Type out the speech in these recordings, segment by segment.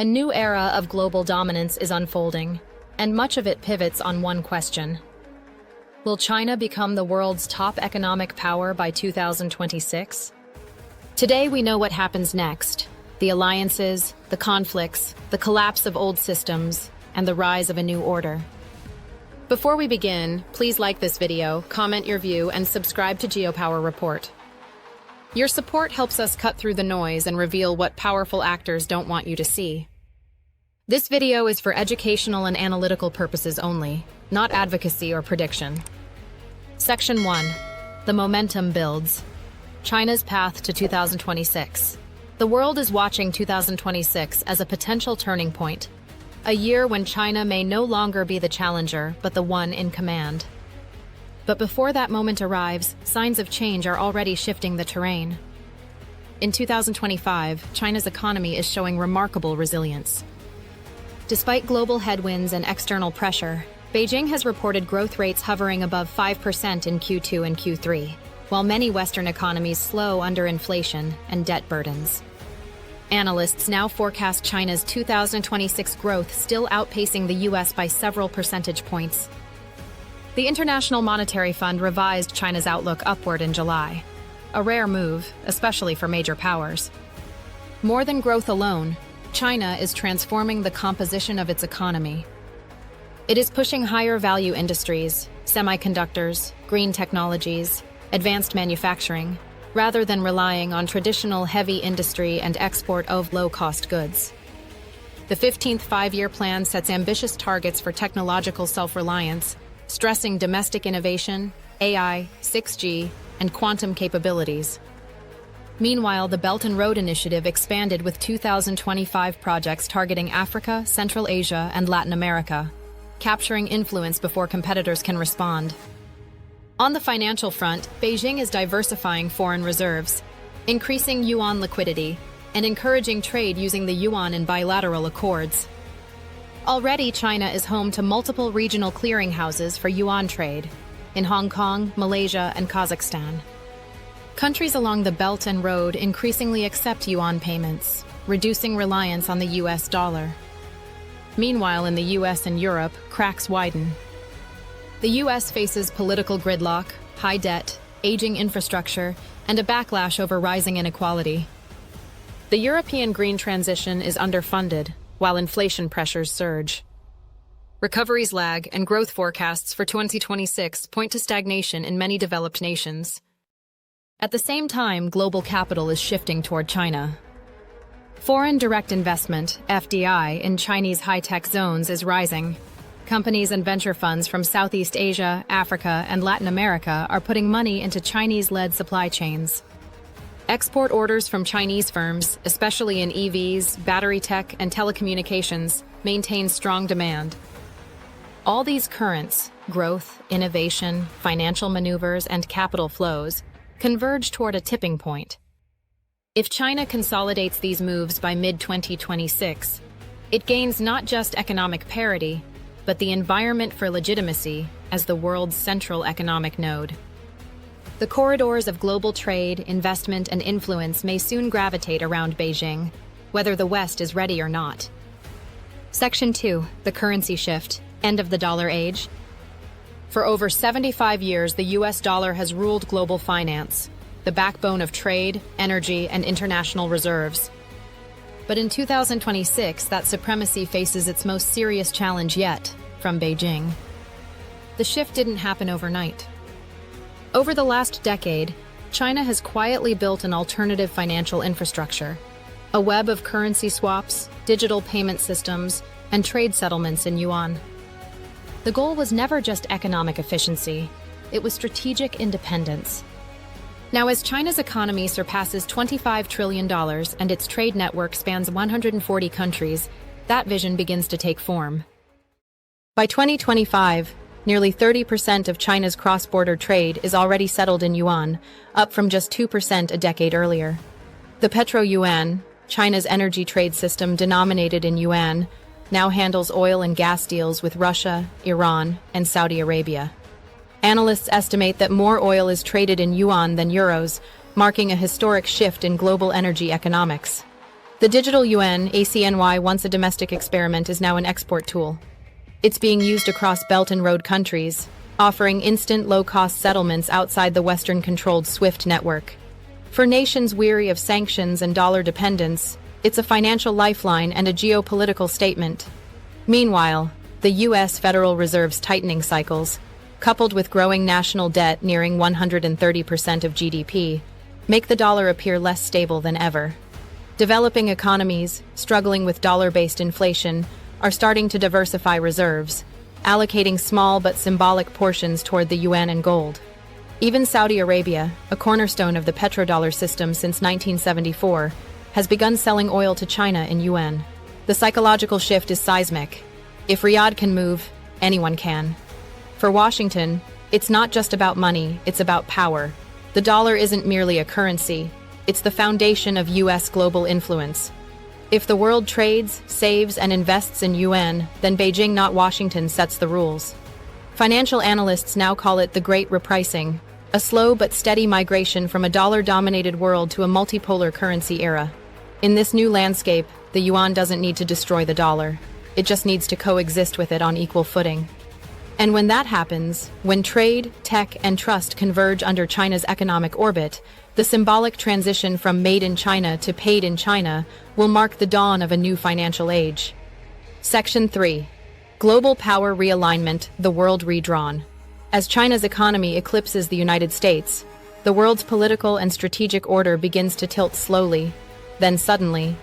A new era of global dominance is unfolding, and much of it pivots on one question. Will China become the world's top economic power by 2026? Today we know what happens next: the alliances, the conflicts, the collapse of old systems, and the rise of a new order. Before we begin, please like this video, comment your view, and subscribe to GeoPower Report. Your support helps us cut through the noise and reveal what powerful actors don't want you to see. This video is for educational and analytical purposes only, not advocacy or prediction. Section 1. The momentum builds. China's path to 2026. The world is watching 2026 as a potential turning point, a year when China may no longer be the challenger, but the one in command. But before that moment arrives, signs of change are already shifting the terrain. In 2025, China's economy is showing remarkable resilience. Despite global headwinds and external pressure, Beijing has reported growth rates hovering above 5% in Q2 and Q3, while many Western economies slow under inflation and debt burdens. Analysts now forecast China's 2026 growth still outpacing the US by several percentage points. The International Monetary Fund revised China's outlook upward in July, a rare move, especially for major powers. More than growth alone, China is transforming the composition of its economy. It is pushing higher value industries, semiconductors, green technologies, advanced manufacturing, rather than relying on traditional heavy industry and export of low-cost goods. The 15th Five-Year Plan sets ambitious targets for technological self-reliance, stressing domestic innovation, AI, 6G, and quantum capabilities. Meanwhile, the Belt and Road Initiative expanded with 2025 projects targeting Africa, Central Asia, and Latin America, capturing influence before competitors can respond. On the financial front, Beijing is diversifying foreign reserves, increasing yuan liquidity, and encouraging trade using the yuan in bilateral accords. Already, China is home to multiple regional clearinghouses for yuan trade in Hong Kong, Malaysia, and Kazakhstan. Countries along the Belt and Road increasingly accept yuan payments, reducing reliance on the US dollar. Meanwhile, in the US and Europe, cracks widen. The US faces political gridlock, high debt, aging infrastructure, and a backlash over rising inequality. The European green transition is underfunded, while inflation pressures surge. Recoveries lag, and growth forecasts for 2026 point to stagnation in many developed nations. At the same time, global capital is shifting toward China. Foreign direct investment, FDI, in Chinese high-tech zones is rising. Companies and venture funds from Southeast Asia, Africa, and Latin America are putting money into Chinese-led supply chains. Export orders from Chinese firms, especially in EVs, battery tech, and telecommunications, maintain strong demand. All these currents, growth, innovation, financial maneuvers, and capital flows, converge toward a tipping point. If China consolidates these moves by mid-2026, it gains not just economic parity, but the environment for legitimacy as the world's central economic node. The corridors of global trade, investment, and influence may soon gravitate around Beijing, whether the West is ready or not. Section 2. The currency shift. End of the dollar age. For over 75 years, the US dollar has ruled global finance, the backbone of trade, energy, and international reserves. But in 2026, that supremacy faces its most serious challenge yet, from Beijing. The shift didn't happen overnight. Over the last decade, China has quietly built an alternative financial infrastructure, a web of currency swaps, digital payment systems, and trade settlements in yuan. The goal was never just economic efficiency, it was strategic independence. Now, as China's economy surpasses $25 trillion and its trade network spans 140 countries, that vision begins to take form. By 2025, nearly 30% of China's cross-border trade is already settled in yuan, up from just 2% a decade earlier. The petro-yuan, China's energy trade system denominated in yuan, now handles oil and gas deals with Russia, Iran, and Saudi Arabia. Analysts estimate that more oil is traded in yuan than euros, marking a historic shift in global energy economics. The digital yuan, ACNY, once a domestic experiment, is now an export tool. It's being used across Belt and Road countries, offering instant, low-cost settlements outside the Western-controlled SWIFT network. For nations weary of sanctions and dollar dependence, it's a financial lifeline and a geopolitical statement. Meanwhile, the U.S. Federal Reserve's tightening cycles, coupled with growing national debt nearing 130% of GDP, make the dollar appear less stable than ever. Developing economies, struggling with dollar-based inflation, are starting to diversify reserves, allocating small but symbolic portions toward the yuan and gold. Even Saudi Arabia, a cornerstone of the petrodollar system since 1974, has begun selling oil to China in yuan. The psychological shift is seismic. If Riyadh can move, anyone can. For Washington, it's not just about money, it's about power. The dollar isn't merely a currency, it's the foundation of U.S. global influence. If the world trades, saves, and invests in yuan, then Beijing, not Washington, sets the rules. Financial analysts now call it the Great Repricing, a slow but steady migration from a dollar-dominated world to a multipolar currency era. In this new landscape, the yuan doesn't need to destroy the dollar. It just needs to coexist with it on equal footing. And when that happens, when trade, tech, and trust converge under China's economic orbit, the symbolic transition from made in China to paid in China will mark the dawn of a new financial age. Section 3. Global Power Realignment, the World Redrawn. As China's economy eclipses the United States, the world's political and strategic order begins to tilt slowly. Then suddenly,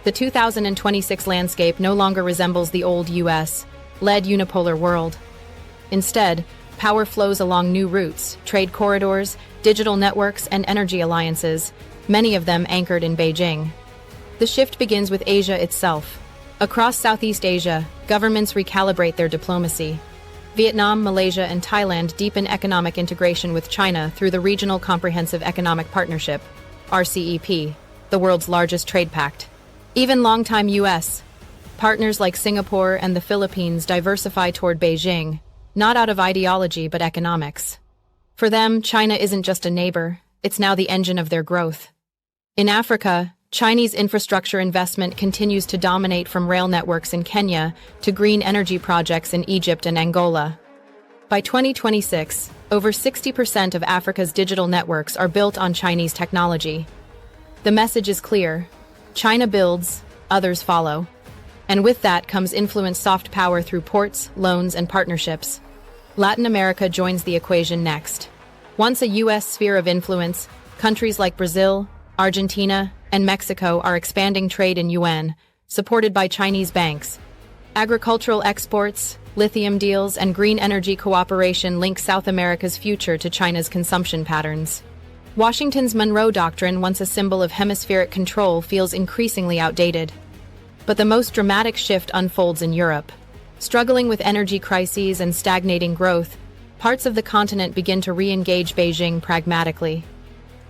the 2026 landscape no longer resembles the old US-led unipolar world. Instead, power flows along new routes, trade corridors, digital networks, and energy alliances, many of them anchored in Beijing. The shift begins with Asia itself. Across Southeast Asia, governments recalibrate their diplomacy. Vietnam, Malaysia, and Thailand deepen economic integration with China through the Regional Comprehensive Economic Partnership, RCEP, the world's largest trade pact. Even longtime U.S. partners like Singapore and the Philippines diversify toward Beijing, not out of ideology but economics. For them, China isn't just a neighbor, it's now the engine of their growth. In Africa, Chinese infrastructure investment continues to dominate, from rail networks in Kenya to green energy projects in Egypt and Angola. By 2026, over 60% of Africa's digital networks are built on Chinese technology. The message is clear: China builds, others follow. And with that comes influence, soft power through ports, loans, and partnerships. Latin America joins the equation next. Once a U.S. sphere of influence, countries like Brazil, Argentina, and Mexico are expanding trade in yuan, supported by Chinese banks. Agricultural exports, lithium deals, and green energy cooperation link South America's future to China's consumption patterns. Washington's Monroe Doctrine, once a symbol of hemispheric control, feels increasingly outdated. But the most dramatic shift unfolds in Europe. Struggling with energy crises and stagnating growth, parts of the continent begin to re-engage Beijing pragmatically.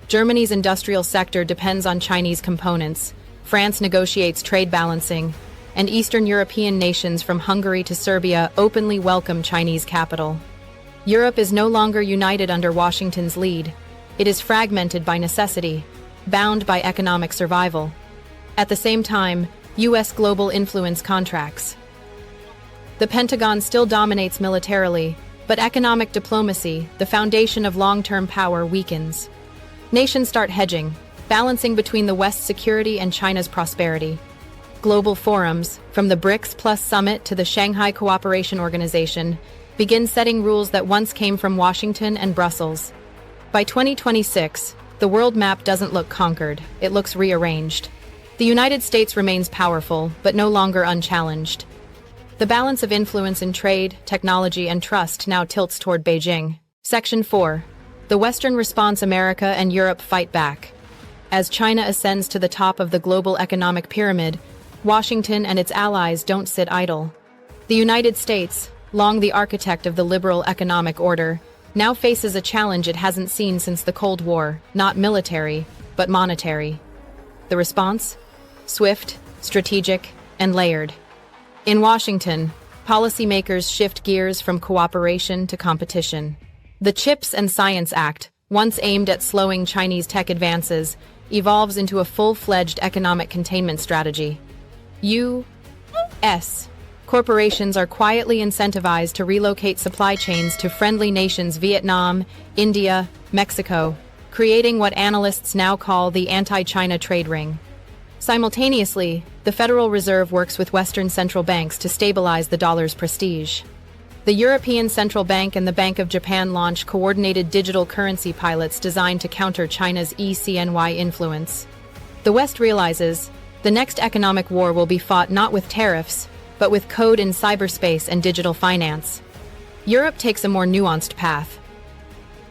Germany's industrial sector depends on Chinese components, France negotiates trade balancing, and Eastern European nations from Hungary to Serbia openly welcome Chinese capital. Europe is no longer united under Washington's lead. It is fragmented by necessity, bound by economic survival. At the same time, U.S. global influence contracts. The Pentagon still dominates militarily, but economic diplomacy, the foundation of long-term power, weakens. Nations start hedging, balancing between the West's security and China's prosperity. Global forums, from the BRICS Plus Summit to the Shanghai Cooperation Organization, begin setting rules that once came from Washington and Brussels. By 2026, the world map doesn't look conquered, it looks rearranged. The United States remains powerful, but no longer unchallenged. The balance of influence in trade, technology, and trust now tilts toward Beijing. Section 4. The Western response. America and Europe fight back. As China ascends to the top of the global economic pyramid, Washington and its allies don't sit idle. The United States, long the architect of the liberal economic order, now faces a challenge it hasn't seen since the Cold War, not military, but monetary. The response? Swift, strategic, and layered. In Washington, policymakers shift gears from cooperation to competition. The CHIPS and Science Act, once aimed at slowing Chinese tech advances, evolves into a full-fledged economic containment strategy. U.S. corporations are quietly incentivized to relocate supply chains to friendly nations Vietnam, India, Mexico, creating what analysts now call the anti-China trade ring. Simultaneously, the Federal Reserve works with Western central banks to stabilize the dollar's prestige. The European Central Bank and the Bank of Japan launch coordinated digital currency pilots designed to counter China's eCNY influence. The West realizes the next economic war will be fought not with tariffs, but with code in cyberspace and digital finance. Europe takes a more nuanced path.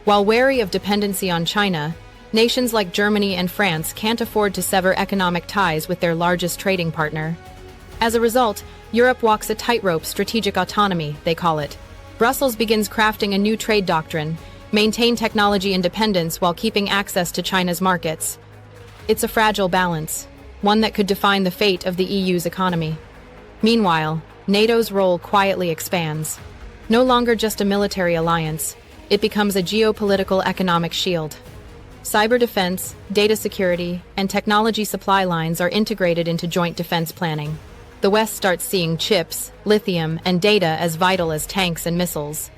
While wary of dependency on China, nations like Germany and France can't afford to sever economic ties with their largest trading partner. As a result, Europe walks a tightrope strategic autonomy, they call it. Brussels begins crafting a new trade doctrine, maintain technology independence while keeping access to China's markets. It's a fragile balance, one that could define the fate of the EU's economy. Meanwhile, NATO's role quietly expands. No longer just a military alliance, it becomes a geopolitical economic shield. Cyber defense, data security, and technology supply lines are integrated into joint defense planning. The West starts seeing chips, lithium, and data as vital as tanks and missiles.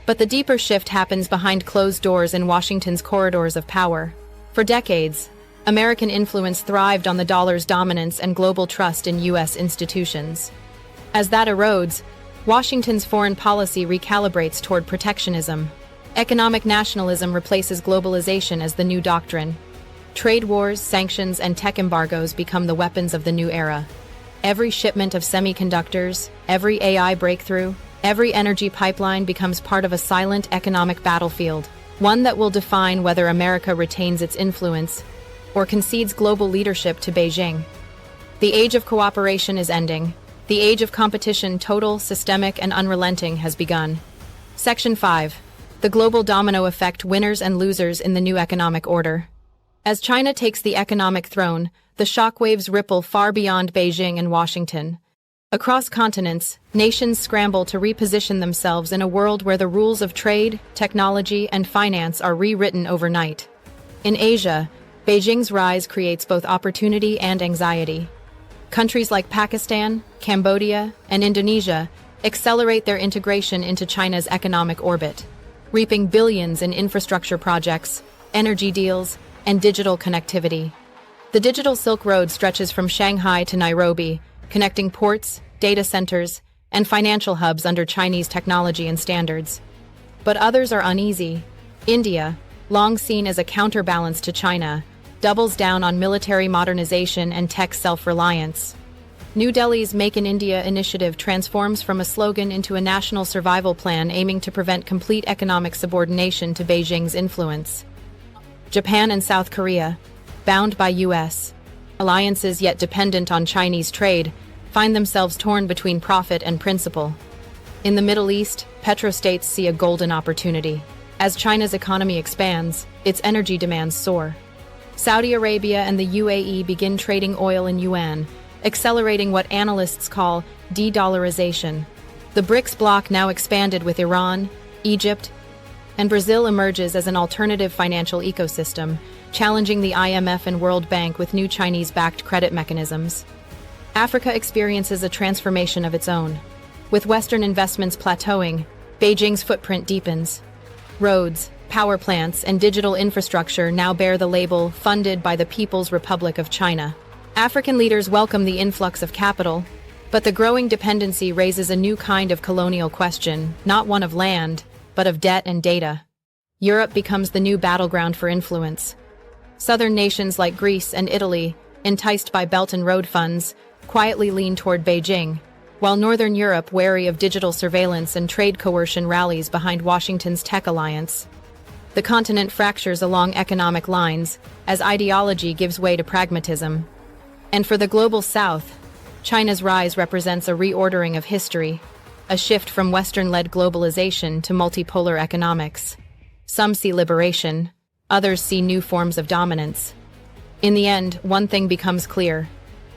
But the deeper shift happens behind closed doors in Washington's corridors of power. For decades, American influence thrived on the dollar's dominance and global trust in U.S. institutions. As that erodes, Washington's foreign policy recalibrates toward protectionism. Economic nationalism replaces globalization as the new doctrine. Trade wars, sanctions, and tech embargoes become the weapons of the new era. Every shipment of semiconductors, every AI breakthrough, every energy pipeline becomes part of a silent economic battlefield, one that will define whether America retains its influence or concedes global leadership to Beijing. The age of cooperation is ending. The age of competition, total, systemic, and unrelenting, has begun. Section 5. The global domino effect: winners and losers in the new economic order. As China takes the economic throne, the shockwaves ripple far beyond Beijing and Washington. Across continents, nations scramble to reposition themselves in a world where the rules of trade, technology, and finance are rewritten overnight. In Asia, Beijing's rise creates both opportunity and anxiety. Countries like Pakistan, Cambodia, and Indonesia accelerate their integration into China's economic orbit, reaping billions in infrastructure projects, energy deals, and digital connectivity. The digital Silk Road stretches from Shanghai to Nairobi, connecting ports, data centers, and financial hubs under Chinese technology and standards. But others are uneasy. India, long seen as a counterbalance to China, doubles down on military modernization and tech self-reliance. New Delhi's Make in India initiative transforms from a slogan into a national survival plan aiming to prevent complete economic subordination to Beijing's influence. Japan and South Korea, bound by U.S. alliances yet dependent on Chinese trade, find themselves torn between profit and principle. In the Middle East, petrostates see a golden opportunity. As China's economy expands, its energy demands soar. Saudi Arabia and the UAE begin trading oil in yuan, accelerating what analysts call de-dollarization. The BRICS bloc, now expanded with Iran, Egypt, and Brazil, emerges as an alternative financial ecosystem, challenging the IMF and World Bank with new Chinese-backed credit mechanisms. Africa experiences a transformation of its own. With Western investments plateauing, Beijing's footprint deepens. Roads, power plants, and digital infrastructure now bear the label "funded by the People's Republic of China." African leaders welcome the influx of capital, but the growing dependency raises a new kind of colonial question, not one of land, but of debt and data. Europe becomes the new battleground for influence. Southern nations like Greece and Italy, enticed by Belt and Road funds, quietly lean toward Beijing, while Northern Europe, wary of digital surveillance and trade coercion, rallies behind Washington's tech alliance. The continent fractures along economic lines as ideology gives way to pragmatism. And for the global South, China's rise represents a reordering of history, a shift from Western-led globalization to multipolar economics. Some see liberation, others see new forms of dominance. In the end, one thing becomes clear: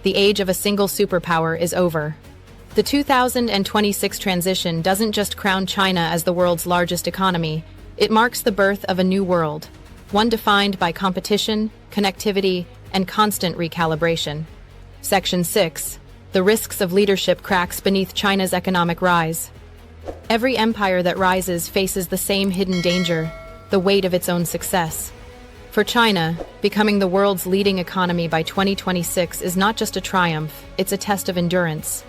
the age of a single superpower is over. The 2026 transition doesn't just crown China as the world's largest economy, it marks the birth of a new world, one defined by competition, connectivity, and constant recalibration. Section 6. The risks of leadership cracks beneath China's economic rise. Every empire that rises faces the same hidden danger, the weight of its own success. For China, becoming the world's leading economy by 2026 is not just a triumph, it's a test of endurance.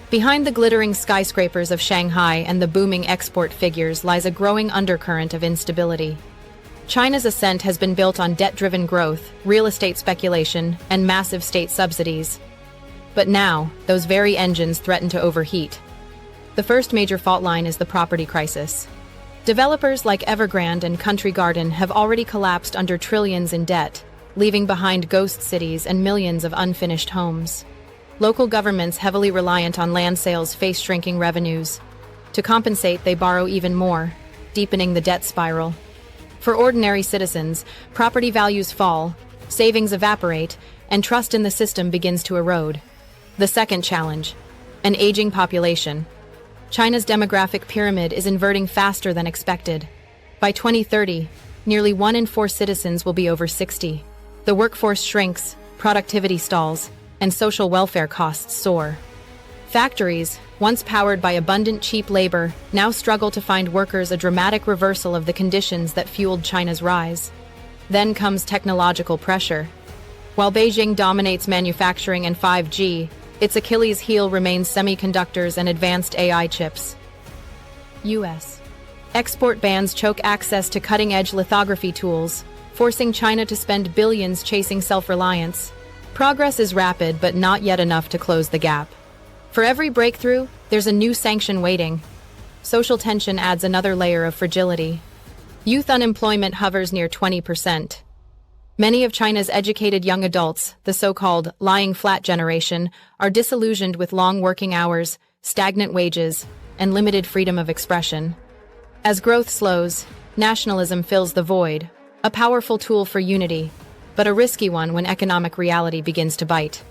Behind the glittering skyscrapers of Shanghai and the booming export figures lies a growing undercurrent of instability. China's ascent has been built on debt-driven growth, real estate speculation, and massive state subsidies. But now, those very engines threaten to overheat. The first major fault line is the property crisis. Developers like Evergrande and Country Garden have already collapsed under trillions in debt, leaving behind ghost cities and millions of unfinished homes. Local governments heavily reliant on land sales face shrinking revenues. To compensate, they borrow even more, deepening the debt spiral. For ordinary citizens, property values fall, savings evaporate, and trust in the system begins to erode. The second challenge: an aging population. China's demographic pyramid is inverting faster than expected. By 2030, nearly 1 in 4 citizens will be over 60. The workforce shrinks, productivity stalls, and social welfare costs soar. Factories, once powered by abundant cheap labor, now struggle to find workers, a dramatic reversal of the conditions that fueled China's rise. Then comes technological pressure. While Beijing dominates manufacturing and 5G, its Achilles heel remains semiconductors and advanced AI chips. U.S. export bans choke access to cutting-edge lithography tools, forcing China to spend billions chasing self-reliance. Progress is rapid, but not yet enough to close the gap. For every breakthrough, there's a new sanction waiting. Social tension adds another layer of fragility. Youth unemployment hovers near 20%. Many of China's educated young adults, the so-called lying flat generation, are disillusioned with long working hours, stagnant wages, and limited freedom of expression. As growth slows, nationalism fills the void, a powerful tool for unity, but a risky one when economic reality begins to bite.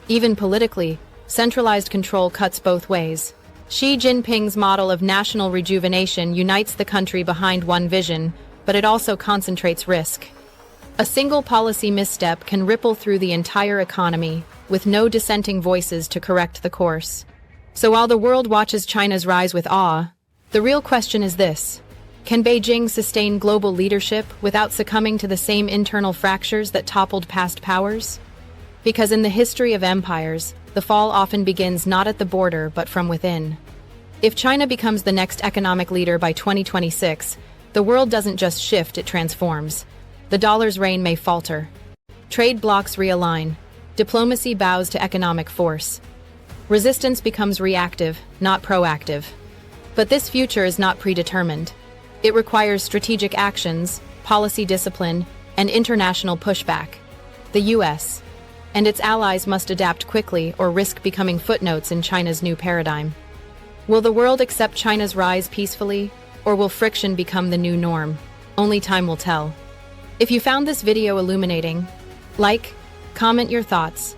Even politically, centralized control cuts both ways. Xi Jinping's model of national rejuvenation unites the country behind one vision, but it also concentrates risk. A single policy misstep can ripple through the entire economy, with no dissenting voices to correct the course. So while the world watches China's rise with awe, the real question is this: can Beijing sustain global leadership without succumbing to the same internal fractures that toppled past powers? Because in the history of empires, the fall often begins not at the border but from within. If China becomes the next economic leader by 2026, the world doesn't just shift, it transforms. The dollar's reign may falter. Trade blocs realign. Diplomacy bows to economic force. Resistance becomes reactive, not proactive. But this future is not predetermined. It requires strategic actions, policy discipline, and international pushback. The U.S. and its allies must adapt quickly or risk becoming footnotes in China's new paradigm. Will the world accept China's rise peacefully, or will friction become the new norm? Only time will tell. If you found this video illuminating, like, comment your thoughts,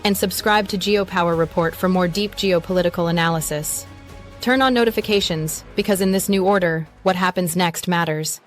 and subscribe to GeoPower Report for more deep geopolitical analysis. Turn on notifications, because in this new order, what happens next matters.